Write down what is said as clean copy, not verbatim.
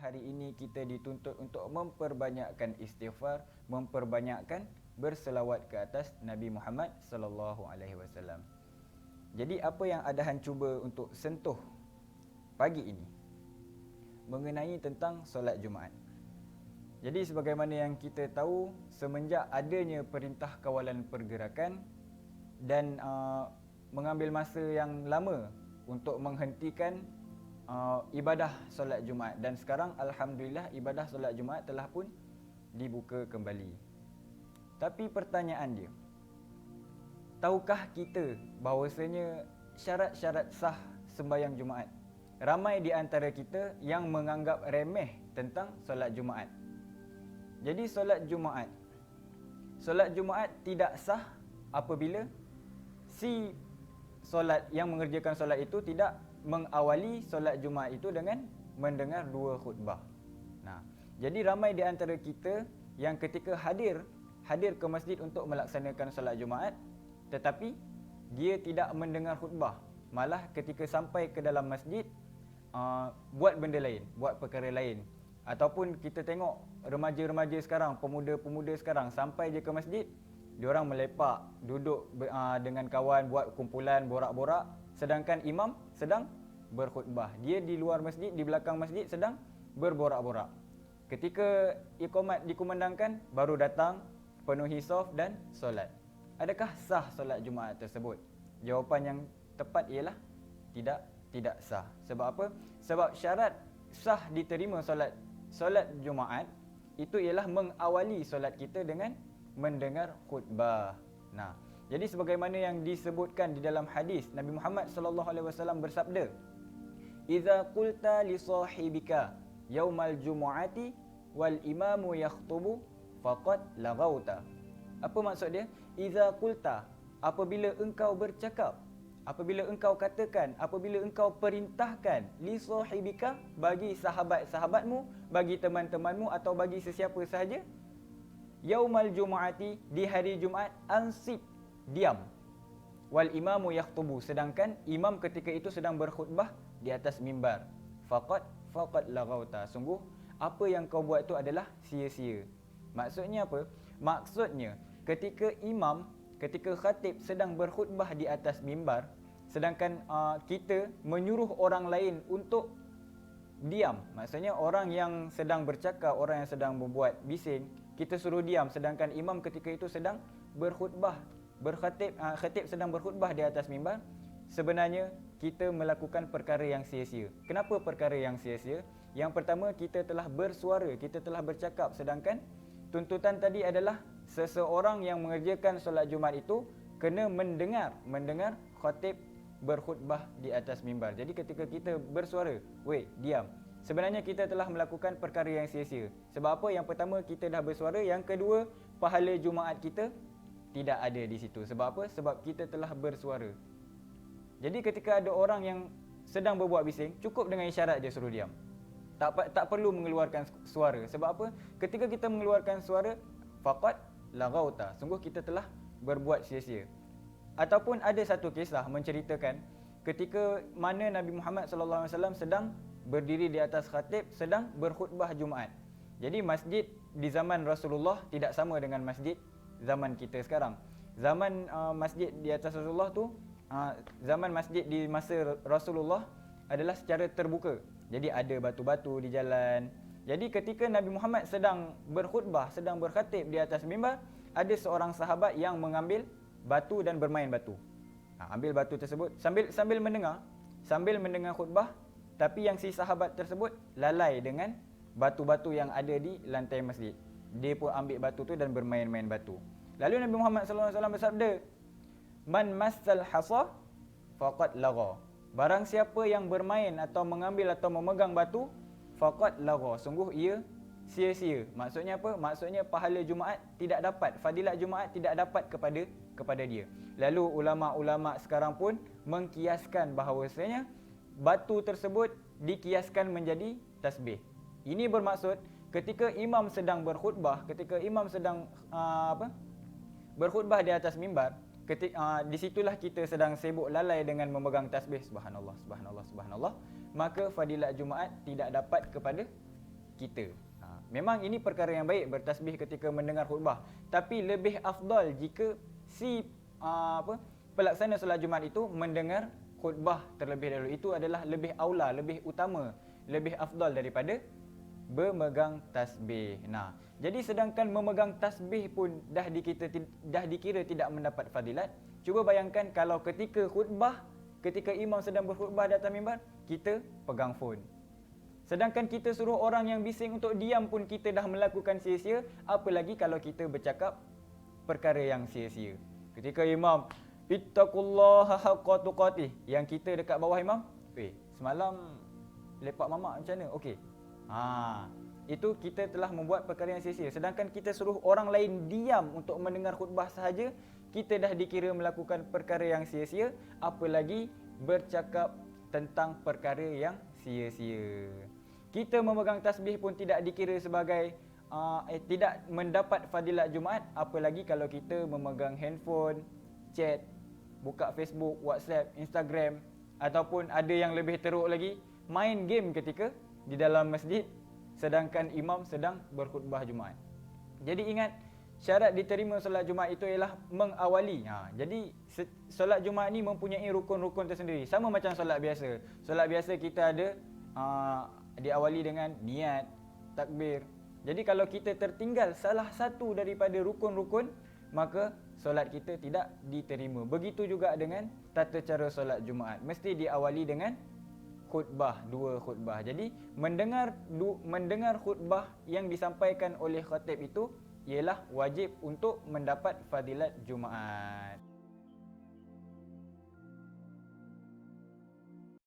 hari ini kita dituntut untuk memperbanyakkan istighfar, memperbanyakkan berselawat ke atas Nabi Muhammad sallallahu alaihi wasallam. Jadi apa yang Adahan cuba untuk sentuh pagi ini mengenai tentang solat Jumaat. Jadi sebagaimana yang kita tahu, semenjak adanya perintah kawalan pergerakan dan mengambil masa yang lama untuk menghentikan ibadah solat Jumaat, dan sekarang alhamdulillah ibadah solat Jumaat telah pun dibuka kembali. Tapi pertanyaan dia, tahukah kita bahawasanya syarat-syarat sah sembahyang Jumaat? Ramai di antara kita yang menganggap remeh tentang solat Jumaat. Jadi solat Jumaat tidak sah apabila si solat yang mengerjakan solat itu tidak mengawali solat Jumaat itu dengan mendengar dua khutbah. Nah, jadi ramai di antara kita yang ketika hadir ke masjid untuk melaksanakan solat Jumaat, tetapi dia tidak mendengar khutbah. Malah ketika sampai ke dalam masjid, buat benda lain, buat perkara lain. Ataupun kita tengok remaja-remaja sekarang, pemuda-pemuda sekarang, sampai je ke masjid, diorang melepak, duduk dengan kawan, buat kumpulan, borak-borak, sedangkan imam sedang berkhutbah. Dia di luar masjid, di belakang masjid sedang berborak-borak. Ketika iqamat dikumandangkan, baru datang, penuhi saf dan solat. Adakah sah solat Jumaat tersebut? Jawapan yang tepat ialah tidak sah. Sebab apa? Sebab syarat sah diterima solat Jumaat itu ialah mengawali solat kita dengan mendengar khutbah. Nah, jadi sebagaimana yang disebutkan di dalam hadis, Nabi Muhammad sallallahu alaihi wasallam bersabda, "Idza qulta li sahibika yaumal jumu'ati wal imamu yakhutubu faqad laghauta." Apa maksud dia? Idza qulta, apabila engkau bercakap, apabila engkau katakan, apabila engkau perintahkan li sahibika, bagi sahabat-sahabatmu, bagi teman-temanmu atau bagi sesiapa sahaja, yaumal jumu'ati, di hari Jumaat, ansib, diam, wal imamu yakhutubu, sedangkan imam ketika itu sedang berkhutbah di atas mimbar, faqad laghauta, sungguh apa yang kau buat itu adalah sia-sia. Maksudnya apa? Maksudnya ketika khatib sedang berkhutbah di atas mimbar, sedangkan kita menyuruh orang lain untuk diam, maksudnya orang yang sedang bercakap, orang yang sedang membuat bising, kita suruh diam, sedangkan imam ketika itu sedang berkhutbah, khatib sedang berkhutbah di atas mimbar, sebenarnya kita melakukan perkara yang sia-sia. Kenapa perkara yang sia-sia? Yang pertama, kita telah bersuara, kita telah bercakap, sedangkan tuntutan tadi adalah seseorang yang mengerjakan solat Jumaat itu kena mendengar khatib berkhutbah di atas mimbar. Jadi ketika kita bersuara, "Weh, diam," sebenarnya kita telah melakukan perkara yang sia-sia. Sebab apa? Yang pertama, kita dah bersuara. Yang kedua, pahala Jumaat kita tidak ada di situ. Sebab apa? Sebab kita telah bersuara. Jadi ketika ada orang yang sedang berbuat bising, cukup dengan isyarat dia suruh diam. Tak perlu mengeluarkan suara. Sebab apa? Ketika kita mengeluarkan suara, faqad laghauta, sungguh kita telah berbuat sia-sia. Ataupun ada satu kisah menceritakan ketika mana Nabi Muhammad sallallahu alaihi wasallam sedang berdiri di atas khatib sedang berkhutbah Jumaat. Jadi masjid di zaman Rasulullah tidak sama dengan masjid zaman kita sekarang. Zaman masjid di atas Rasulullah tu, zaman masjid di masa Rasulullah adalah secara terbuka. Jadi ada batu-batu di jalan. Jadi ketika Nabi Muhammad sedang berkhutbah, sedang berkhatib di atas mimbar, ada seorang sahabat yang mengambil batu dan bermain batu. Ambil batu tersebut sambil mendengar khutbah, tapi yang si sahabat tersebut lalai dengan batu-batu yang ada di lantai masjid. Dia pun ambil batu tu dan bermain-main batu. Lalu Nabi Muhammad sallallahu alaihi wasallam bersabda, "Man massal hasa faqad lagha." Barang siapa yang bermain atau mengambil atau memegang batu, faqad lagha, sungguh ia sia-sia. Maksudnya apa? Maksudnya pahala Jumaat tidak dapat, fadilat Jumaat tidak dapat kepada dia. Lalu ulama-ulama sekarang pun mengkiaskan bahawasanya batu tersebut dikiaskan menjadi tasbih. Ini bermaksud ketika imam sedang berkhutbah, ketika imam sedang berkhutbah di atas mimbar, di situlah kita sedang sibuk lalai dengan memegang tasbih, subhanallah, subhanallah, subhanallah, maka fadilat Jumaat tidak dapat kita. Memang ini perkara yang baik bertasbih ketika mendengar khutbah, tapi lebih afdal jika si pelaksana solat Jumaat itu mendengar khutbah terlebih dahulu. Itu adalah lebih aula, lebih utama, lebih afdal daripada bermegang tasbih. Jadi sedangkan memegang tasbih pun dah dikira tidak mendapat fadilat. Cuba bayangkan kalau ketika khutbah, ketika imam sedang berkhutbah di atas mimbar, kita pegang phone. Sedangkan kita suruh orang yang bising untuk diam pun kita dah melakukan sia-sia, apalagi kalau kita bercakap perkara yang sia-sia. Ketika imam, ittaqullaha haqqa tuqatih, yang kita dekat bawah imam, semalam lepak mamak macam mana? Okey. Itu kita telah membuat perkara yang sia-sia. Sedangkan kita suruh orang lain diam untuk mendengar khutbah sahaja, kita dah dikira melakukan perkara yang sia-sia, apalagi bercakap tentang perkara yang sia-sia. Kita memegang tasbih pun tidak dikira sebagai tidak mendapat fadilat Jumaat, apalagi kalau kita memegang handphone, chat, buka Facebook, WhatsApp, Instagram, ataupun ada yang lebih teruk lagi, main game ketika di dalam masjid sedangkan imam sedang berkhutbah Jumaat. Jadi ingat, syarat diterima solat Jumaat itu ialah mengawali. Jadi solat Jumaat ni mempunyai rukun-rukun tersendiri. Sama macam solat biasa. Solat biasa kita ada diawali dengan niat, takbir. Jadi kalau kita tertinggal salah satu daripada rukun-rukun, maka solat kita tidak diterima. Begitu juga dengan tata cara solat Jumaat. Mesti diawali dengan khutbah, 2 khutbah. Jadi mendengar khutbah yang disampaikan oleh khatib itu ialah wajib untuk mendapat fadilat Jumaat.